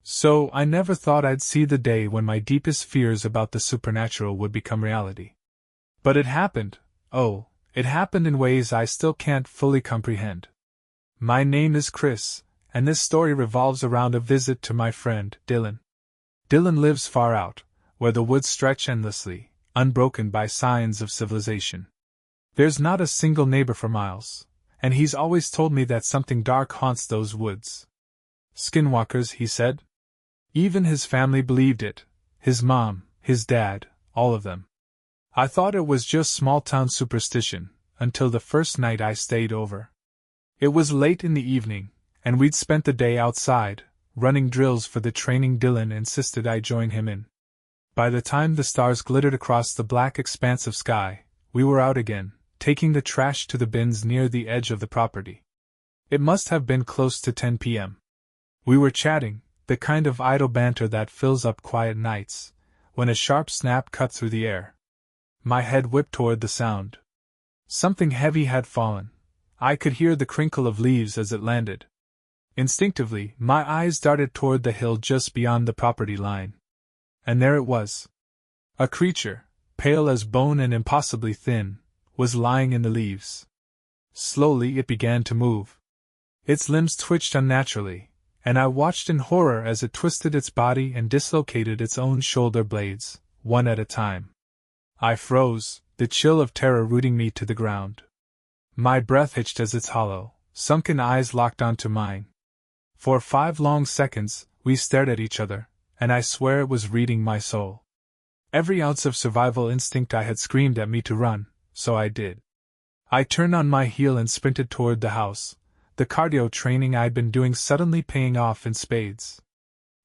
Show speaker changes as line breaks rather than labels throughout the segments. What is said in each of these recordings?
So I never thought I'd see the day when my deepest fears about the supernatural would become reality. But it happened. Oh, it happened in ways I still can't fully comprehend. My name is Chris, and this story revolves around a visit to my friend, Dylan. Dylan lives far out, where the woods stretch endlessly, unbroken by signs of civilization. There's not a single neighbor for miles, and he's always told me that something dark haunts those woods. Skinwalkers, he said. Even his family believed it, his mom, his dad, all of them. I thought it was just small-town superstition, until the first night I stayed over. It was late in the evening, and we'd spent the day outside, running drills for the training Dylan insisted I join him in. By the time the stars glittered across the black expanse of sky, we were out again, taking the trash to the bins near the edge of the property. It must have been close to 10 p.m. We were chatting, the kind of idle banter that fills up quiet nights, when a sharp snap cut through the air. My head whipped toward the sound. Something heavy had fallen. I could hear the crinkle of leaves as it landed. Instinctively, my eyes darted toward the hill just beyond the property line. And there it was. A creature, pale as bone and impossibly thin, was lying in the leaves. Slowly it began to move. Its limbs twitched unnaturally, and I watched in horror as it twisted its body and dislocated its own shoulder blades, one at a time. I froze, the chill of terror rooting me to the ground. My breath hitched as its hollow, sunken eyes locked onto mine. For 5 long seconds, we stared at each other, and I swear it was reading my soul. Every ounce of survival instinct I had screamed at me to run, so I did. I turned on my heel and sprinted toward the house, the cardio training I'd been doing suddenly paying off in spades.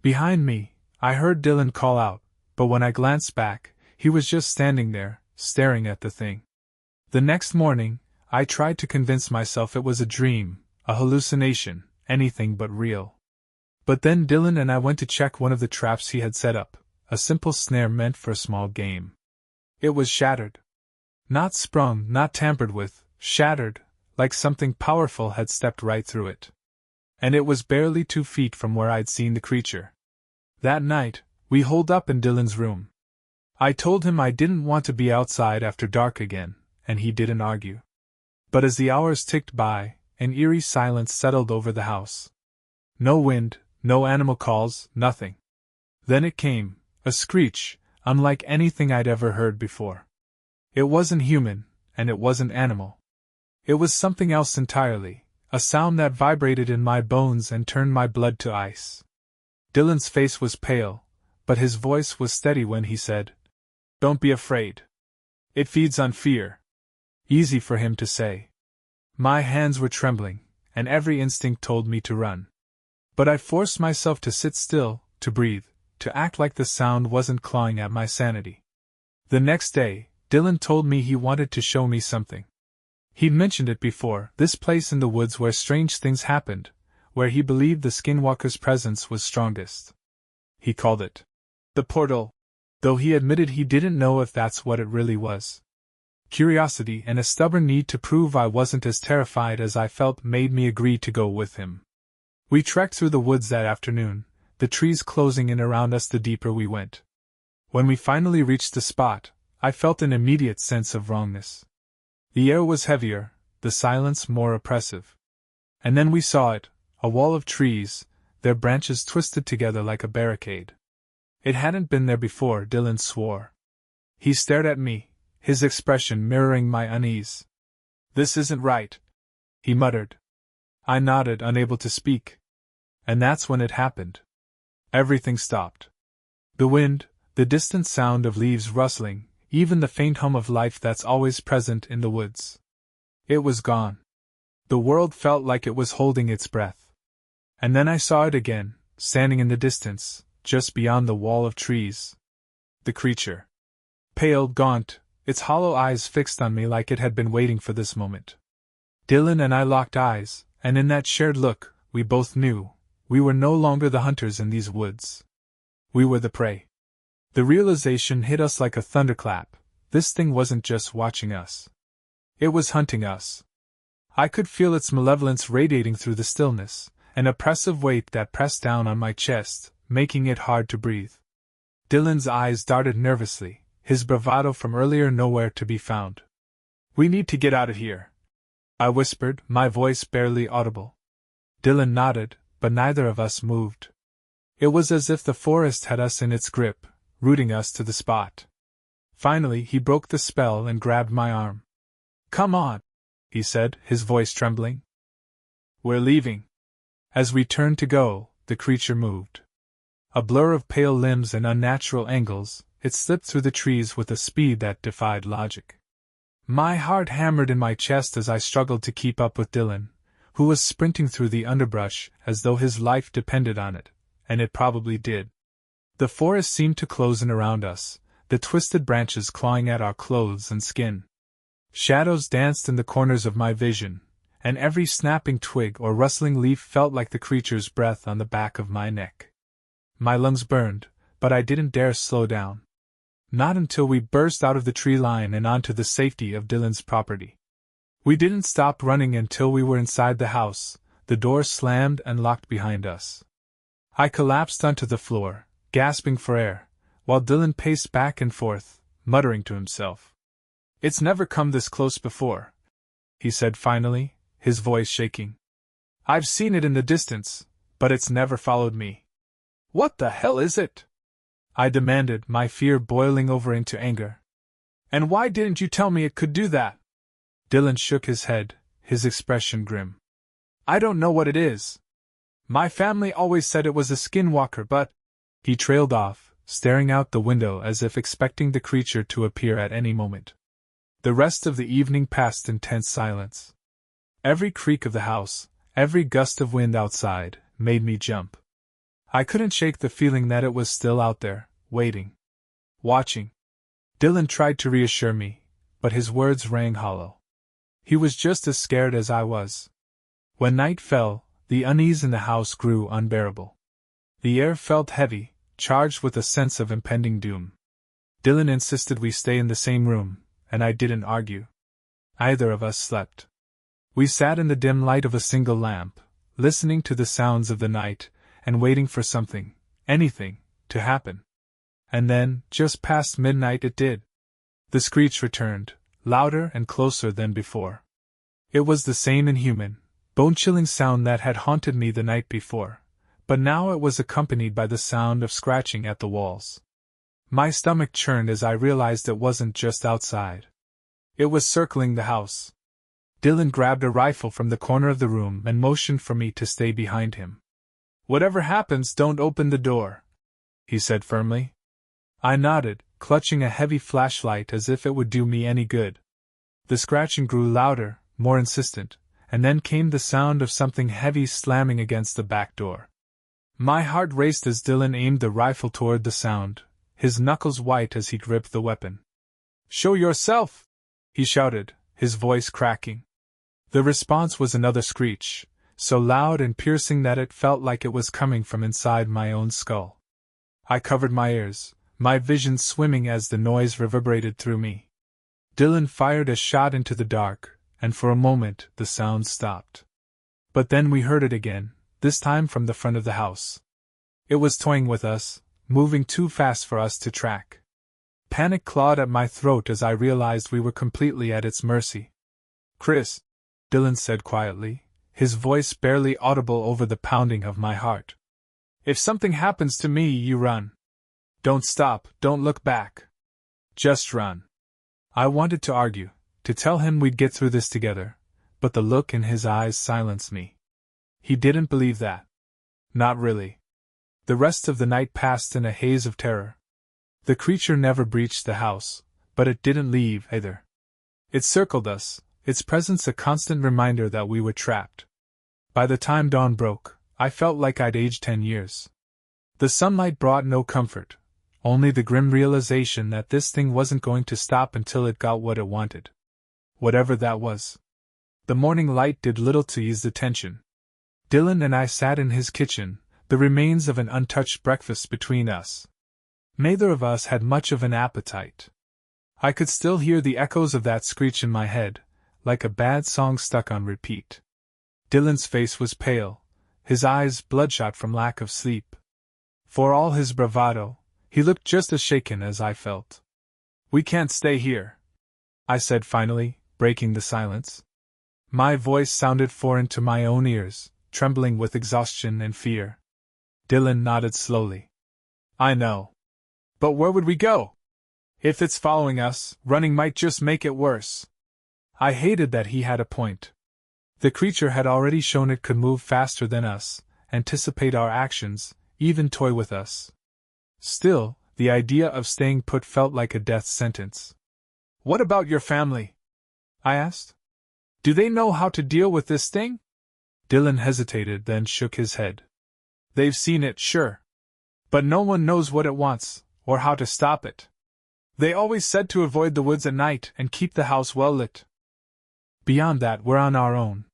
Behind me, I heard Dylan call out, but when I glanced back, he was just standing there, staring at the thing. The next morning, I tried to convince myself it was a dream, a hallucination, anything but real. But then Dylan and I went to check one of the traps he had set up, a simple snare meant for small game. It was shattered. Not sprung, not tampered with, shattered, like something powerful had stepped right through it. And it was barely 2 feet from where I'd seen the creature. That night, we holed up in Dylan's room. I told him I didn't want to be outside after dark again, and he didn't argue. But as the hours ticked by, an eerie silence settled over the house. No wind, no animal calls, nothing. Then it came, a screech, unlike anything I'd ever heard before. It wasn't human, and it wasn't animal. It was something else entirely, a sound that vibrated in my bones and turned my blood to ice. Dylan's face was pale, but his voice was steady when he said, "Don't be afraid. It feeds on fear." Easy for him to say. My hands were trembling, and every instinct told me to run. But I forced myself to sit still, to breathe, to act like the sound wasn't clawing at my sanity. The next day, Dylan told me he wanted to show me something. He'd mentioned it before, this place in the woods where strange things happened, where he believed the Skinwalker's presence was strongest. He called it the portal, though he admitted he didn't know if that's what it really was. Curiosity and a stubborn need to prove I wasn't as terrified as I felt made me agree to go with him. We trekked through the woods that afternoon, the trees closing in around us the deeper we went. When we finally reached the spot, I felt an immediate sense of wrongness. The air was heavier, the silence more oppressive. And then we saw it, a wall of trees, their branches twisted together like a barricade. It hadn't been there before, Dylan swore. He stared at me, his expression mirroring my unease. "This isn't right," he muttered. I nodded, unable to speak. And that's when it happened. Everything stopped. The wind, the distant sound of leaves rustling, even the faint hum of life that's always present in the woods. It was gone. The world felt like it was holding its breath. And then I saw it again, standing in the distance, just beyond the wall of trees. The creature. Pale, gaunt, its hollow eyes fixed on me like it had been waiting for this moment. Dylan and I locked eyes, and in that shared look, we both knew, we were no longer the hunters in these woods. We were the prey. The realization hit us like a thunderclap. This thing wasn't just watching us. It was hunting us. I could feel its malevolence radiating through the stillness, an oppressive weight that pressed down on my chest, making it hard to breathe. Dylan's eyes darted nervously, his bravado from earlier nowhere to be found. "We need to get out of here," I whispered, my voice barely audible. Dylan nodded, but neither of us moved. It was as if the forest had us in its grip, rooting us to the spot. Finally, he broke the spell and grabbed my arm. "Come on," he said, his voice trembling. "We're leaving." As we turned to go, the creature moved. A blur of pale limbs and unnatural angles, it slipped through the trees with a speed that defied logic. My heart hammered in my chest as I struggled to keep up with Dylan, who was sprinting through the underbrush as though his life depended on it, and it probably did. The forest seemed to close in around us, the twisted branches clawing at our clothes and skin. Shadows danced in the corners of my vision, and every snapping twig or rustling leaf felt like the creature's breath on the back of my neck. My lungs burned, but I didn't dare slow down. Not until we burst out of the tree line and onto the safety of Dylan's property. We didn't stop running until we were inside the house, the door slammed and locked behind us. I collapsed onto the floor, gasping for air, while Dylan paced back and forth, muttering to himself. "It's never come this close before," he said finally, his voice shaking. "I've seen it in the distance, but it's never followed me." "What the hell is it?" I demanded, my fear boiling over into anger. "And why didn't you tell me it could do that?" Dylan shook his head, his expression grim. "I don't know what it is. My family always said it was a skinwalker, but—" He trailed off, staring out the window as if expecting the creature to appear at any moment. The rest of the evening passed in tense silence. Every creak of the house, every gust of wind outside, made me jump. I couldn't shake the feeling that it was still out there, waiting. Watching. Dylan tried to reassure me, but his words rang hollow. He was just as scared as I was. When night fell, the unease in the house grew unbearable. The air felt heavy, charged with a sense of impending doom. Dylan insisted we stay in the same room, and I didn't argue. Either of us slept. We sat in the dim light of a single lamp, listening to the sounds of the night, and waiting for something, anything, to happen. And then, just past midnight, it did. The screech returned, louder and closer than before. It was the same inhuman, bone-chilling sound that had haunted me the night before, but now it was accompanied by the sound of scratching at the walls. My stomach churned as I realized it wasn't just outside. It was circling the house. Dylan grabbed a rifle from the corner of the room and motioned for me to stay behind him. "Whatever happens, don't open the door," he said firmly. I nodded, clutching a heavy flashlight as if it would do me any good. The scratching grew louder, more insistent, and then came the sound of something heavy slamming against the back door. My heart raced as Dylan aimed the rifle toward the sound, his knuckles white as he gripped the weapon. "Show yourself!" he shouted, his voice cracking. The response was another screech, so loud and piercing that it felt like it was coming from inside my own skull. I covered my ears, my vision swimming as the noise reverberated through me. Dylan fired a shot into the dark, and for a moment the sound stopped. But then we heard it again, this time from the front of the house. It was toying with us, moving too fast for us to track. Panic clawed at my throat as I realized we were completely at its mercy. "Chris," Dylan said quietly, his voice barely audible over the pounding of my heart. "If something happens to me, you run. Don't stop, don't look back. Just run." I wanted to argue, to tell him we'd get through this together, but the look in his eyes silenced me. He didn't believe that. Not really. The rest of the night passed in a haze of terror. The creature never breached the house, but it didn't leave either. It circled us, its presence a constant reminder that we were trapped. By the time dawn broke, I felt like I'd aged 10 years. The sunlight brought no comfort, only the grim realization that this thing wasn't going to stop until it got what it wanted. Whatever that was. The morning light did little to ease the tension. Dylan and I sat in his kitchen, the remains of an untouched breakfast between us. Neither of us had much of an appetite. I could still hear the echoes of that screech in my head, like a bad song stuck on repeat. Dylan's face was pale, his eyes bloodshot from lack of sleep. For all his bravado, he looked just as shaken as I felt. "We can't stay here," I said finally, breaking the silence. My voice sounded foreign to my own ears, trembling with exhaustion and fear. Dylan nodded slowly. "I know. But where would we go? If it's following us, running might just make it worse." I hated that he had a point. The creature had already shown it could move faster than us, anticipate our actions, even toy with us. Still, the idea of staying put felt like a death sentence. "What about your family?" I asked. "Do they know how to deal with this thing?" Dylan hesitated, then shook his head. "They've seen it, sure. But no one knows what it wants, or how to stop it. They always said to avoid the woods at night and keep the house well lit. Beyond that, we're on our own."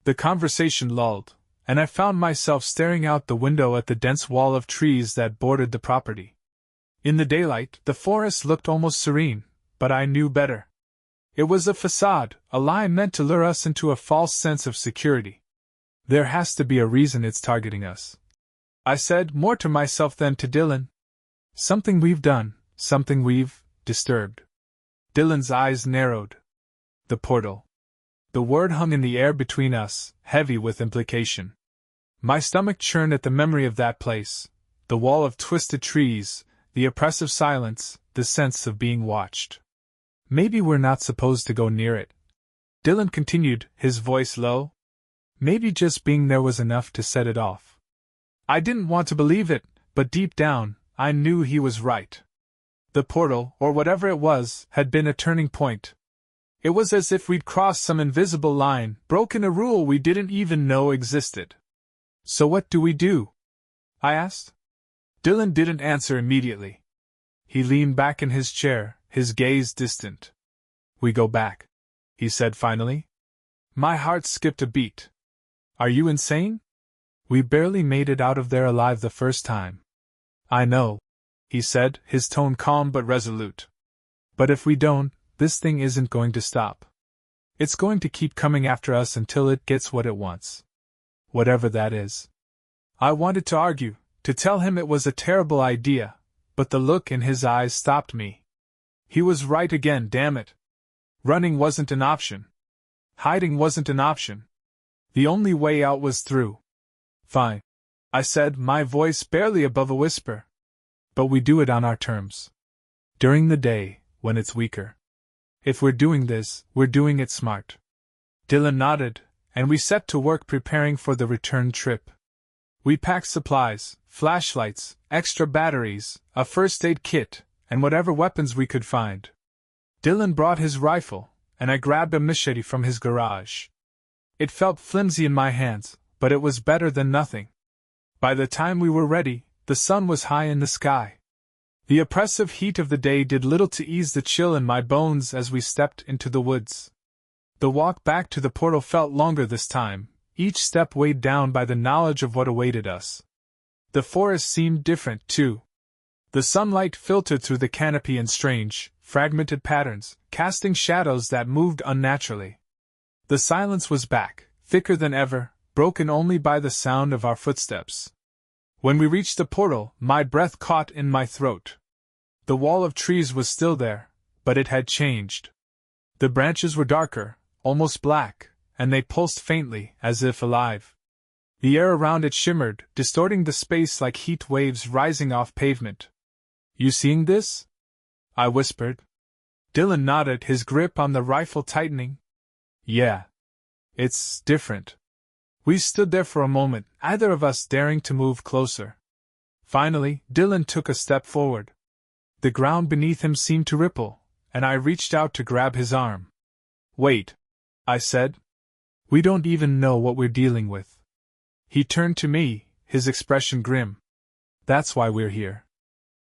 The conversation lulled, and I found myself staring out the window at the dense wall of trees that bordered the property. In the daylight, the forest looked almost serene, but I knew better. It was a facade, a lie meant to lure us into a false sense of security. "There has to be a reason it's targeting us," I said, more to myself than to Dylan. "Something we've done, something we've disturbed." Dylan's eyes narrowed. "The portal." The word hung in the air between us, heavy with implication. My stomach churned at the memory of that place, the wall of twisted trees, the oppressive silence, the sense of being watched. "Maybe we're not supposed to go near it," Dylan continued, his voice low. "Maybe just being there was enough to set it off." I didn't want to believe it, but deep down, I knew he was right. The portal, or whatever it was, had been a turning point. It was as if we'd crossed some invisible line, broken a rule we didn't even know existed. "So what do we do?" I asked. Dylan didn't answer immediately. He leaned back in his chair, his gaze distant. "We go back," he said finally. My heart skipped a beat. "Are you insane? We barely made it out of there alive the first time." "I know," he said, his tone calm but resolute. "But if we don't, this thing isn't going to stop. It's going to keep coming after us until it gets what it wants. Whatever that is." I wanted to argue, to tell him it was a terrible idea, but the look in his eyes stopped me. He was right again, damn it. Running wasn't an option. Hiding wasn't an option. The only way out was through. "Fine," I said, my voice barely above a whisper. "But we do it on our terms. During the day, when it's weaker. If we're doing this, we're doing it smart." Dylan nodded, and we set to work preparing for the return trip. We packed supplies, flashlights, extra batteries, a first aid kit, and whatever weapons we could find. Dylan brought his rifle, and I grabbed a machete from his garage. It felt flimsy in my hands, but it was better than nothing. By the time we were ready, the sun was high in the sky. The oppressive heat of the day did little to ease the chill in my bones as we stepped into the woods. The walk back to the portal felt longer this time, each step weighed down by the knowledge of what awaited us. The forest seemed different, too. The sunlight filtered through the canopy in strange, fragmented patterns, casting shadows that moved unnaturally. The silence was back, thicker than ever, broken only by the sound of our footsteps. When we reached the portal, my breath caught in my throat. The wall of trees was still there, but it had changed. The branches were darker, almost black, and they pulsed faintly, as if alive. The air around it shimmered, distorting the space like heat waves rising off pavement. "You seeing this?" I whispered. Dylan nodded, his grip on the rifle tightening. "Yeah. It's different." We stood there for a moment, either of us daring to move closer. Finally, Dylan took a step forward. The ground beneath him seemed to ripple, and I reached out to grab his arm. "Wait," I said. "We don't even know what we're dealing with." He turned to me, his expression grim. "That's why we're here.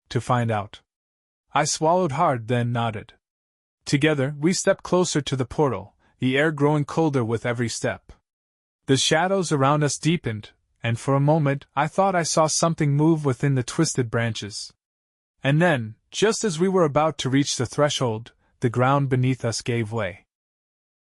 To find out." I swallowed hard, then nodded. Together, we stepped closer to the portal, the air growing colder with every step. The shadows around us deepened, and for a moment I thought I saw something move within the twisted branches. And then, just as we were about to reach the threshold, the ground beneath us gave way.